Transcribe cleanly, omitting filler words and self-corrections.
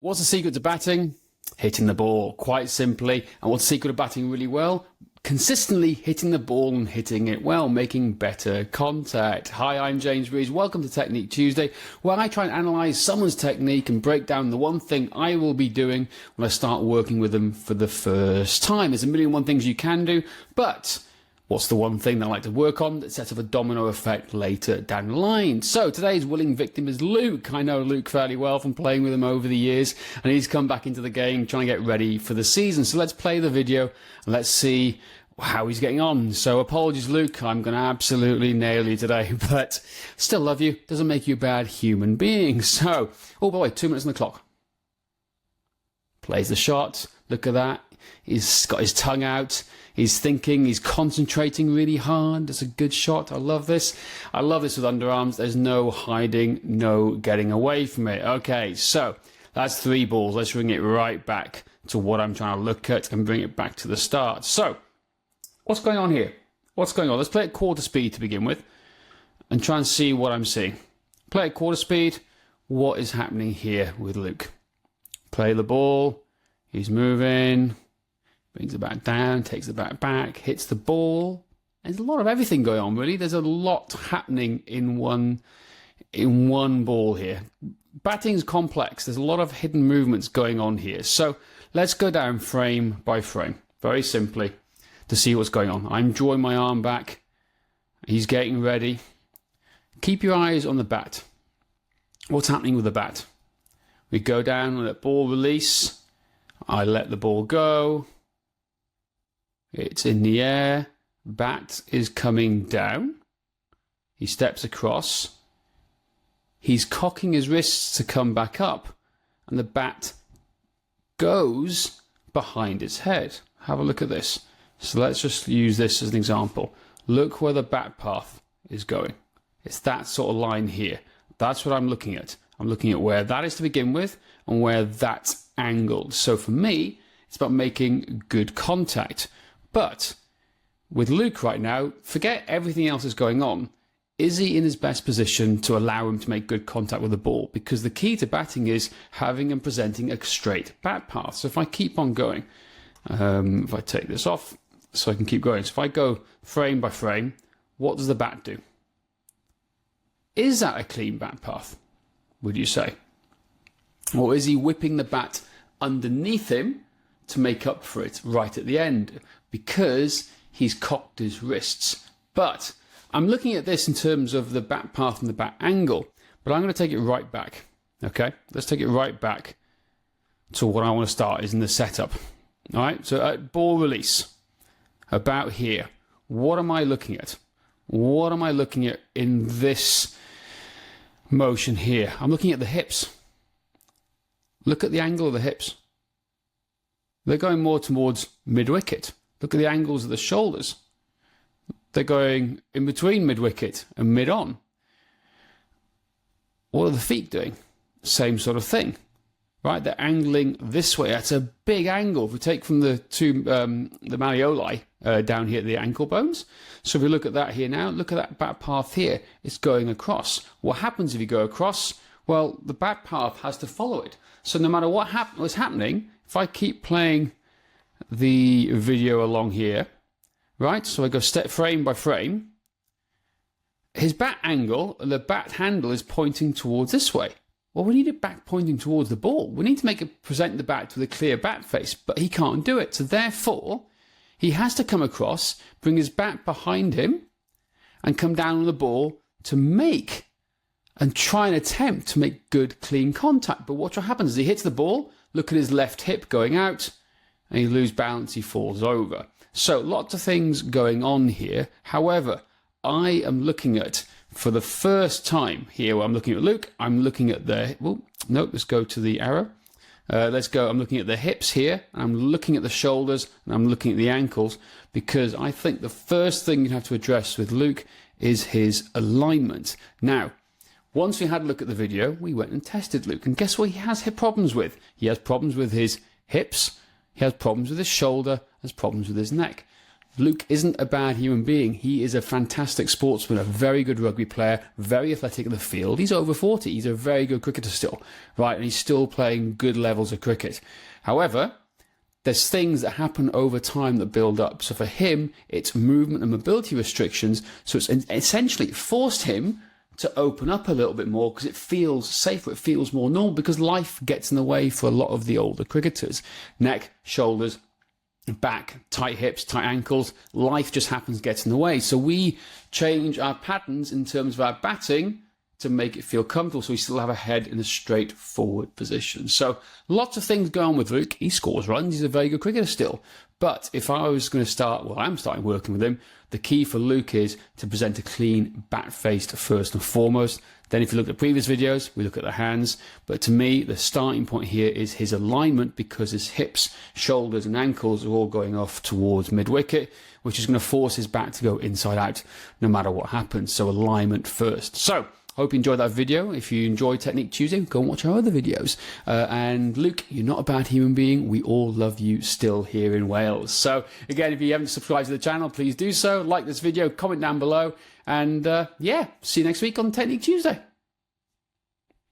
What's the secret to batting? Hitting the ball, quite simply. And what's the secret of batting really well? Consistently hitting the ball and hitting it well, making better contact. Hi, I'm James Breese. Welcome to Technique Tuesday, where I try and analyse someone's technique and break down the one thing I will be doing when I start working with them for the first time. There's a million and one things you can do, but what's the one thing that I like to work on that sets off a domino effect later down the line? So today's willing victim is Luke. I know Luke fairly well from playing with him over the years, and he's come back into the game trying to get ready for the season. So let's play the video and let's see how he's getting on. So apologies, Luke, I'm going to absolutely nail you today, but still love you. Doesn't make you a bad human being. So, oh, by the way, 2 minutes on the clock. Plays the shot. Look at that. He's got his tongue out. He's thinking, he's concentrating really hard. It's a good shot. I love this. I love this with underarms. There's no hiding, no getting away from it. Okay, so that's 3 balls. Let's bring it right back to what I'm trying to look at and bring it back to the start. So, what's going on here? What's going on? Let's play at quarter speed to begin with and try and see what I'm seeing. Play at quarter speed. What is happening here with Luke? Play the ball. He's moving. Brings the bat down, takes the bat back, hits the ball. There's a lot of everything going on, really. There's a lot happening in one ball here. Batting's complex. There's a lot of hidden movements going on here. So let's go down frame by frame, very simply, to see what's going on. I'm drawing my arm back. He's getting ready. Keep your eyes on the bat. What's happening with the bat? We go down, let ball release. I let the ball go. It's in the air. Bat is coming down. He steps across. He's cocking his wrists to come back up. And the bat goes behind his head. Have a look at this. So let's just use this as an example. Look where the bat path is going. It's that sort of line here. That's what I'm looking at. I'm looking at where that is to begin with and where that's angled. So for me, it's about making good contact. But with Luke right now, forget everything else is going on. Is he in his best position to allow him to make good contact with the ball? Because the key to batting is having and presenting a straight bat path. So if I keep on going, if I take this off so I can keep going. So if I go frame by frame, what does the bat do? Is that a clean bat path, would you say? Or is he whipping the bat underneath him to make up for it right at the end because he's cocked his wrists? But I'm looking at this in terms of the bat path and the bat angle, but I'm going to take it right back. Okay, let's take it right back to what I want to start is in the setup. All right, so at ball release, about here, what am I looking at? What am I looking at in this motion here? I'm looking at the hips. Look at the angle of the hips. They're going more towards mid-wicket. Look at the angles of the shoulders. They're going in between mid-wicket and mid-on. What are the feet doing? Same sort of thing, right? They're angling this way. That's a big angle. If we take from the malleoli down here at the ankle bones. So if we look at that here now, look at that bat path here. It's going across. What happens if you go across? Well, the bat path has to follow it. So no matter what's happening, if I keep playing the video along here, right? So I go step frame by frame. His bat angle, the bat handle is pointing towards this way. Well, we need it back pointing towards the ball. We need to present the bat with a clear bat face, but he can't do it. So therefore, he has to come across, bring his bat behind him, and come down on the ball to make and try and attempt to make good, clean contact. But what happens is he hits the ball, look at his left hip going out, and he loses balance, he falls over. So lots of things going on here. However, I am looking at, for the first time here, where I'm looking at Luke, I'm looking at the, well, no, let's go to the arrow. I'm looking at the hips here, I'm looking at the shoulders, and I'm looking at the ankles, because I think the first thing you have to address with Luke is his alignment. Now, once we had a look at the video, we went and tested Luke, and guess what he has problems with? He has problems with his hips, he has problems with his shoulder, has problems with his neck. Luke isn't a bad human being. He is a fantastic sportsman, a very good rugby player, very athletic in the field. He's over 40. He's a very good cricketer still, right? And he's still playing good levels of cricket. However, there's things that happen over time that build up. So for him, it's movement and mobility restrictions. So it's essentially forced him to open up a little bit more because it feels safer, it feels more normal, because life gets in the way for a lot of the older cricketers. Neck, shoulders, back, tight hips, tight ankles, life just happens, gets in the way. So we change our patterns in terms of our batting to make it feel comfortable, so we still have a head in a straight forward position. So lots of things going on with Luke. He scores runs, he's a very good cricketer still. But if I was going to start, well, I'm starting working with him, the key for Luke is to present a clean bat face first and foremost. Then if you look at previous videos, we look at the hands. But to me, the starting point here is his alignment, because his hips, shoulders and ankles are all going off towards mid-wicket, which is going to force his bat to go inside out no matter what happens. So alignment first. So hope you enjoyed that video. If you enjoyed Technique Tuesday, go and watch our other videos. And Luke, you're not a bad human being. We all love you still here in Wales. So again, if you haven't subscribed to the channel, please do so. Like this video, comment down below. And yeah, see you next week on Technique Tuesday.